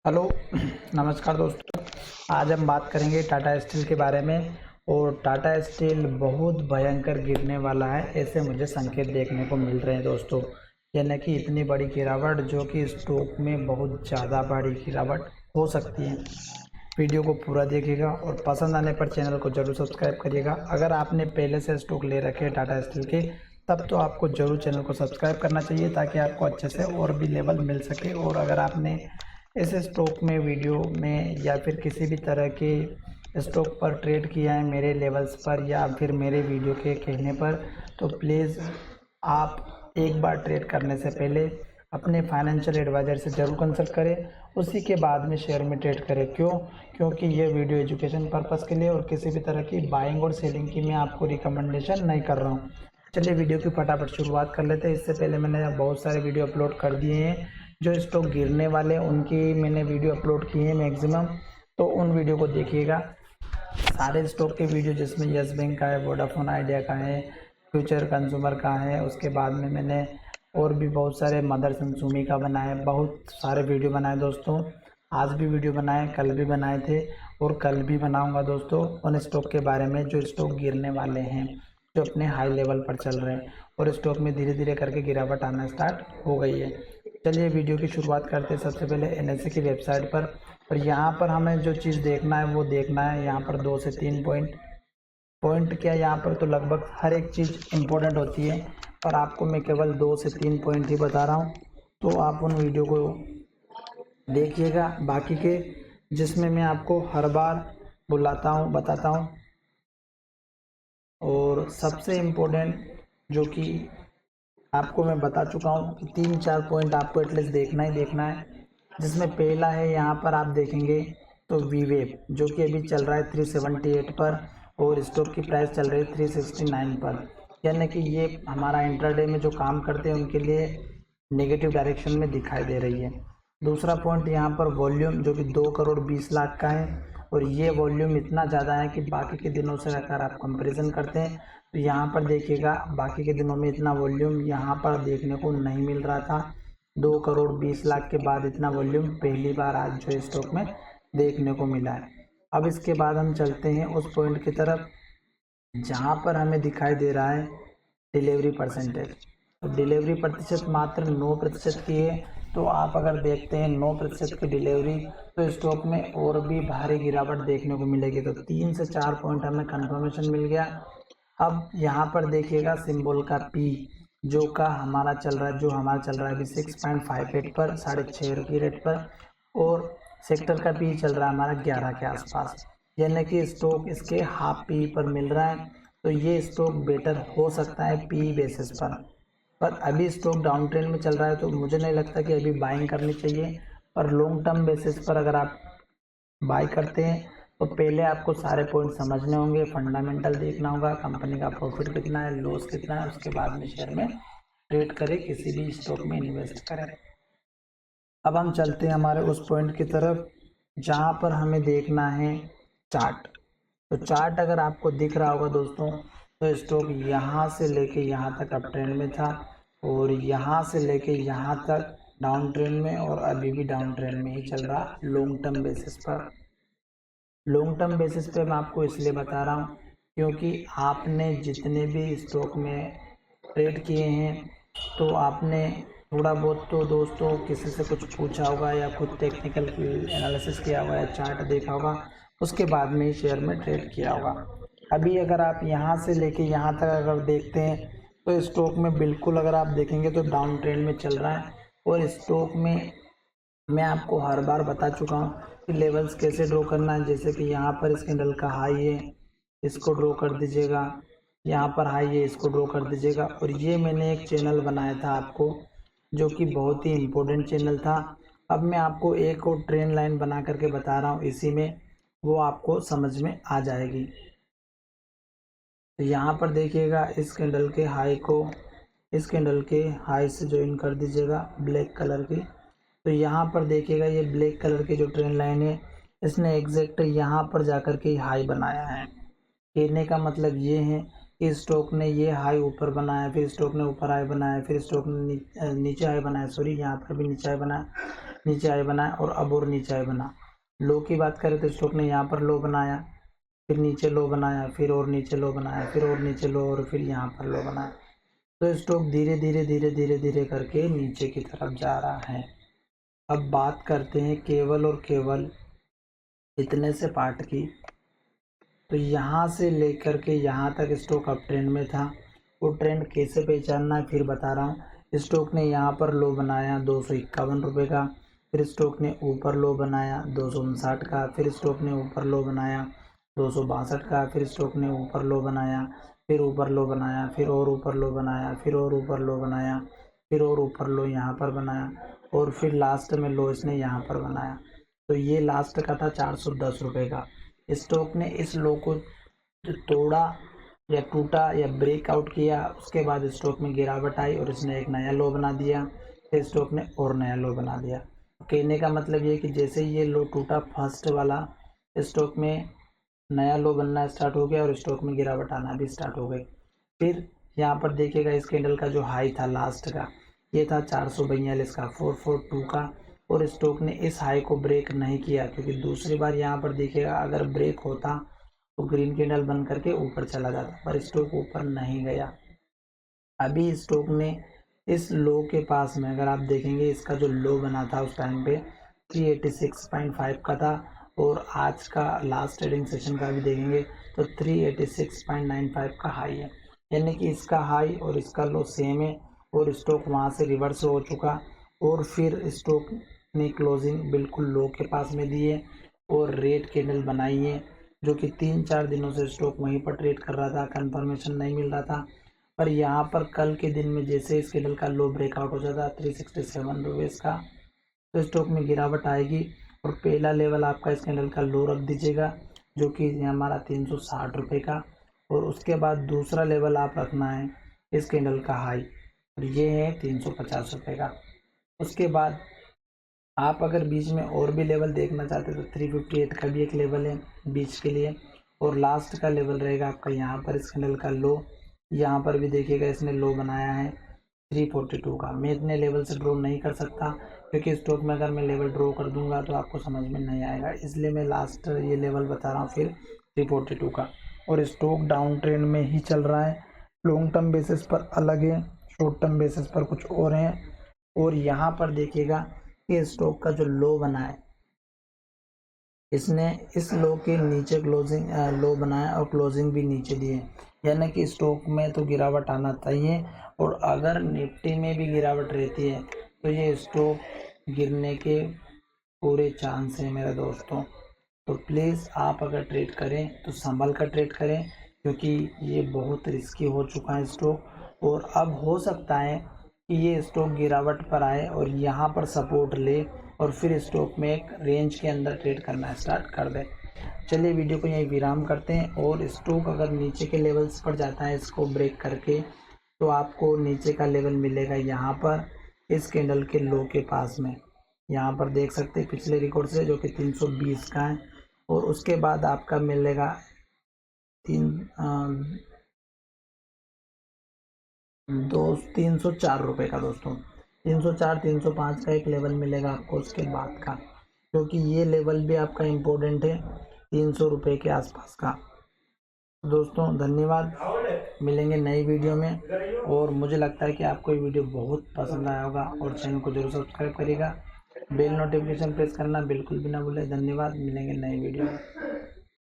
Hello नमस्कार दोस्तों। आज हम बात करेंगे टाटा स्टील के बारे में। और टाटा स्टील बहुत भयंकर गिरने वाला है, ऐसे मुझे संकेत देखने को मिल रहे हैं दोस्तों। यानी कि इतनी बड़ी गिरावट जो कि स्टॉक में बहुत ज़्यादा बड़ी गिरावट हो सकती है। वीडियो को पूरा देखिएगा और पसंद आने पर चैनल को जरूर सब्सक्राइब करिएगा। अगर आपने पहले से स्टॉक ले रखे हैं टाटा स्टील के, तब तो आपको जरूर चैनल को सब्सक्राइब करना चाहिए ताकि आपको अच्छे से और भी लेवल मिल सके। और अगर आपने ऐसे स्टॉक में वीडियो में या फिर किसी भी तरह के स्टॉक पर ट्रेड किया है मेरे लेवल्स पर या फिर मेरे वीडियो के कहने पर, तो प्लीज़ आप एक बार ट्रेड करने से पहले अपने फाइनेंशियल एडवाइज़र से ज़रूर कंसल्ट करें। उसी के बाद में शेयर में ट्रेड करें। क्योंकि ये वीडियो एजुकेशन पर्पज़ के लिए और किसी भी तरह की बाइंग और सेलिंग की मैं आपको रिकमेंडेशन नहीं कर रहा हूँ। चलिए वीडियो की फटाफट शुरुआत कर लेते हैं। इससे पहले मैंने बहुत सारे वीडियो अपलोड कर दिए हैं। जो स्टॉक गिरने वाले उनकी मैंने वीडियो अपलोड किए हैं मैक्सिमम, तो उन वीडियो को देखिएगा। सारे स्टॉक के वीडियो जिसमें यस बैंक का है, वोडाफोन आइडिया का है, फ्यूचर कंज्यूमर का है, उसके बाद में मैंने और भी बहुत सारे मदरसन सुमी का बनाए, बहुत सारे वीडियो बनाए दोस्तों। आज भी वीडियो बनाए, कल भी बनाए थे और कल भी बनाऊंगा दोस्तों उन स्टॉक के बारे में जो स्टॉक गिरने वाले हैं, जो अपने हाई लेवल पर चल रहे हैं और स्टॉक में धीरे धीरे करके गिरावट आना स्टार्ट हो गई है। चलिए वीडियो की शुरुआत करते हैं सबसे पहले एनएससी की वेबसाइट पर। और यहाँ पर हमें जो चीज़ देखना है वो देखना है। यहाँ पर 2 से 3 पॉइंट क्या, यहाँ पर तो लगभग हर एक चीज़ इम्पोर्टेंट होती है, पर आपको मैं केवल 2 से 3 पॉइंट ही बता रहा हूँ, तो आप उन वीडियो को देखिएगा। बाकी के जिसमें मैं आपको हर बार बुलाता हूँ, बताता हूँ। और सबसे इम्पोर्टेंट जो कि आपको मैं बता चुका हूँ कि 3-4 पॉइंट आपको एटलीस्ट देखना ही देखना है। जिसमें पहला है, यहाँ पर आप देखेंगे तो वीवेब जो कि अभी चल रहा है 378 पर और स्टॉक की प्राइस चल रही है 369 पर। यानी कि ये हमारा इंट्राडे में जो काम करते हैं उनके लिए नेगेटिव डायरेक्शन में दिखाई दे रही है। दूसरा पॉइंट यहाँ पर वॉल्यूम जो कि 2 करोड़ 20 लाख का है और ये वॉल्यूम इतना ज़्यादा है कि बाकी के दिनों से अगर आप कंपैरिजन करते हैं तो यहाँ पर देखिएगा बाकी के दिनों में इतना वॉल्यूम यहाँ पर देखने को नहीं मिल रहा था। 2 करोड़ 20 लाख के बाद इतना वॉल्यूम पहली बार आज जो स्टॉक में देखने को मिला है। अब इसके बाद हम चलते हैं उस पॉइंट की तरफ जहाँ पर हमें दिखाई दे रहा है डिलीवरी परसेंटेज। तो डिलीवरी प्रतिशत मात्र 9% की है। तो आप अगर देखते हैं 9% की डिलीवरी, तो स्टॉक में और भी भारी गिरावट देखने को मिलेगी। तो 3 से 4 पॉइंट हमें कंफर्मेशन मिल गया। अब यहाँ पर देखिएगा सिंबल का पी जो हमारा चल रहा है अभी 6.58 पर, 6.5 की रेट पर। और सेक्टर का पी चल रहा है हमारा 11 के आसपास। यानी कि स्टॉक इसके हाफ पी पर मिल रहा है। तो ये स्टॉक बेटर हो सकता है पी बेसिस पर अभी स्टॉक डाउन ट्रेंड में चल रहा है, तो मुझे नहीं लगता कि अभी बाइंग करनी चाहिए। पर लॉन्ग टर्म बेसिस पर अगर आप बाई करते हैं तो पहले आपको सारे पॉइंट समझने होंगे, फंडामेंटल देखना होगा, कंपनी का प्रॉफिट कितना है, लॉस कितना है, उसके बाद में शेयर में ट्रेड करें, किसी भी स्टॉक में इन्वेस्ट करें। अब हम चलते हैं हमारे उस पॉइंट की तरफ जहां पर हमें देखना है चार्ट। तो चार्ट अगर आपको दिख रहा होगा दोस्तों, तो स्टॉक यहाँ से लेके यहाँ तक अप ट्रेंड में था और यहाँ से लेके यहाँ तक डाउन ट्रेंड में, और अभी भी डाउन ट्रेंड में ही चल रहा लॉन्ग टर्म बेसिस पर। लॉन्ग टर्म बेसिस पे मैं आपको इसलिए बता रहा हूँ क्योंकि आपने जितने भी स्टॉक में ट्रेड किए हैं, तो आपने थोड़ा बहुत तो दोस्तों किसी से कुछ पूछा होगा या खुद टेक्निकल एनालिसिस किया होगा या चार्ट देखा होगा, उसके बाद में ही शेयर में ट्रेड किया होगा। अभी अगर आप यहाँ से लेके यहाँ तक अगर देखते हैं तो स्टॉक में बिल्कुल अगर आप देखेंगे तो डाउन ट्रेंड में चल रहा है। और स्टॉक में मैं आपको हर बार बता चुका हूँ कि लेवल्स कैसे ड्रॉ करना है। जैसे कि यहाँ पर इस कैंडल का हाई है, इसको ड्रॉ कर दीजिएगा। यहाँ पर हाई है, इसको ड्रॉ कर दीजिएगा। और ये मैंने एक चैनल बनाया था आपको जो कि बहुत ही इम्पोर्टेंट चैनल था। अब मैं आपको एक और ट्रेन लाइन बना करके बता रहा हूँ, इसी में वो आपको समझ में आ जाएगी। तो यहाँ पर देखिएगा इस कैंडल के हाई को इस कैंडल के हाई से ज्वाइन कर दीजिएगा ब्लैक कलर की। तो यहाँ पर देखिएगा ये ब्लैक कलर की जो ट्रेंड लाइन है, इसने एग्जैक्ट यहाँ पर जाकर के हाई बनाया है। कहने का मतलब ये है कि स्टॉक ने ये हाई ऊपर बनाया, फिर स्टॉक ने ऊपर हाई बनाया, फिर स्टॉक ने नीचे हाई बनाया, सॉरी यहाँ पर भी नीचे हाई बनाया। नीचे हाई बनाया और अब और नीचे हाई बना। लो की बात करें तो स्टॉक ने यहाँ पर लो बनाया, फिर नीचे लो बनाया, फिर और नीचे लो बनाया, फिर और नीचे लो और फिर यहाँ पर लो बनाया। तो स्टॉक धीरे धीरे धीरे धीरे धीरे करके नीचे की तरफ जा रहा है। अब बात करते हैं केवल और केवल इतने से पार्ट की। तो यहाँ से लेकर के यहाँ तक स्टॉक अप ट्रेंड में था। वो ट्रेंड कैसे पहचानना है फिर बता रहा हूँ। स्टॉक ने यहाँ पर लो बनाया 251 रुपये का, फिर स्टॉक ने ऊपर लो बनाया 259 का, फिर स्टॉक ने ऊपर लो बनाया 262 का, फिर स्टॉक ने ऊपर लो बनाया, फिर ऊपर लो बनाया, फिर और ऊपर लो बनाया, फिर और ऊपर लो बनाया, फिर और ऊपर लो यहाँ पर बनाया और फिर लास्ट में लो इसने यहाँ पर बनाया। तो ये लास्ट का था 410 रुपये का। स्टॉक ने इस लो को जो तोड़ा या टूटा या ब्रेकआउट किया, उसके बाद स्टॉक में गिरावट आई और इसने एक नया लो बना दिया, फिर स्टॉक ने और नया लो बना दिया। कहने का मतलब ये कि जैसे ये लो टूटा फर्स्ट वाला, स्टॉक में नया लो बनना स्टार्ट हो गया और स्टॉक में गिरावट आना भी स्टार्ट हो गई। फिर यहाँ पर देखिएगा इस कैंडल का जो हाई था लास्ट का, ये था 442 का 442 का, और स्टॉक ने इस हाई को ब्रेक नहीं किया, क्योंकि दूसरी बार यहाँ पर देखिएगा अगर ब्रेक होता तो ग्रीन कैंडल बन करके ऊपर चला जाता, पर स्टॉक ऊपर नहीं गया। अभी स्टॉक ने इस लो के पास में अगर आप देखेंगे, इसका जो लो बना था उस टाइम पे 386.5 का था, और आज का लास्ट ट्रेडिंग सेशन का भी देखेंगे तो 386.95 का हाई है। यानी कि इसका हाई और इसका लो सेम है और स्टॉक वहाँ से रिवर्स हो चुका, और फिर स्टॉक ने क्लोजिंग बिल्कुल लो के पास में दी है और रेड कैंडल बनाई है, जो कि 3-4 दिनों से स्टॉक वहीं पर ट्रेड कर रहा था, कंफर्मेशन नहीं मिल रहा था। पर यहाँ पर कल के दिन में जैसे इस कैंडल का लो ब्रेकआउट हो जाता 367 रुपीज़ का, तो स्टॉक में गिरावट आएगी और पहला लेवल आपका इस कैंडल का लो रख दीजिएगा, जो कि हमारा 360 रुपये का, और उसके बाद दूसरा लेवल आप रखना है इस कैंडल का हाई, और ये है 350 रुपये का। उसके बाद आप अगर बीच में और भी लेवल देखना चाहते हैं तो 358 का भी एक लेवल है बीच के लिए, और लास्ट का लेवल रहेगा आपका यहाँ पर इस कैंडल का लो। यहाँ पर भी देखिएगा इसने लो बनाया है 342 का। मैं इतने लेवल से ड्रॉ नहीं कर सकता, क्योंकि स्टॉक में अगर मैं लेवल ड्रॉ कर दूंगा तो आपको समझ में नहीं आएगा, इसलिए मैं लास्ट ये लेवल बता रहा हूँ फिर 342 का। और स्टॉक डाउन ट्रेंड में ही चल रहा है, लॉन्ग टर्म बेसिस पर अलग है, शॉर्ट टर्म बेसिस पर कुछ और है। और यहाँ पर देखिएगा कि स्टॉक का जो लो बना है, इसने इस लो के नीचे क्लोजिंग लो बनाया और क्लोजिंग भी नीचे दी है, यानी कि स्टॉक में तो गिरावट आना चाहिए, और अगर निफ्टी में भी गिरावट रहती है तो ये स्टॉक गिरने के पूरे चांस हैं मेरे दोस्तों। तो प्लीज़ आप अगर ट्रेड करें तो संभल कर ट्रेड करें, क्योंकि ये बहुत रिस्की हो चुका है स्टॉक, और अब हो सकता है कि ये स्टॉक गिरावट पर आए और यहाँ पर सपोर्ट ले और फिर स्टॉक में एक रेंज के अंदर ट्रेड करना स्टार्ट कर दे। चलिए वीडियो को यहीं विराम करते हैं, और स्टॉक अगर नीचे के लेवल्स पर जाता है इसको ब्रेक करके, तो आपको नीचे का लेवल मिलेगा यहाँ पर इस कैंडल के लो के पास में। यहाँ पर देख सकते हैं पिछले रिकॉर्ड से, जो कि 320 का है, और उसके बाद आपका मिलेगा 304 रुपये का दोस्तों, 304-305 का एक लेवल मिलेगा आपको उसके बाद का, क्योंकि ये लेवल भी आपका इम्पोर्टेंट है 300 रुपये के आसपास का। दोस्तों धन्यवाद, मिलेंगे नई वीडियो में, और मुझे लगता है कि आपको ये वीडियो बहुत पसंद आया होगा, और चैनल को जरूर सब्सक्राइब करिएगा, बेल नोटिफिकेशन प्रेस करना बिल्कुल भी ना भूलें। धन्यवाद, मिलेंगे नई वीडियो में।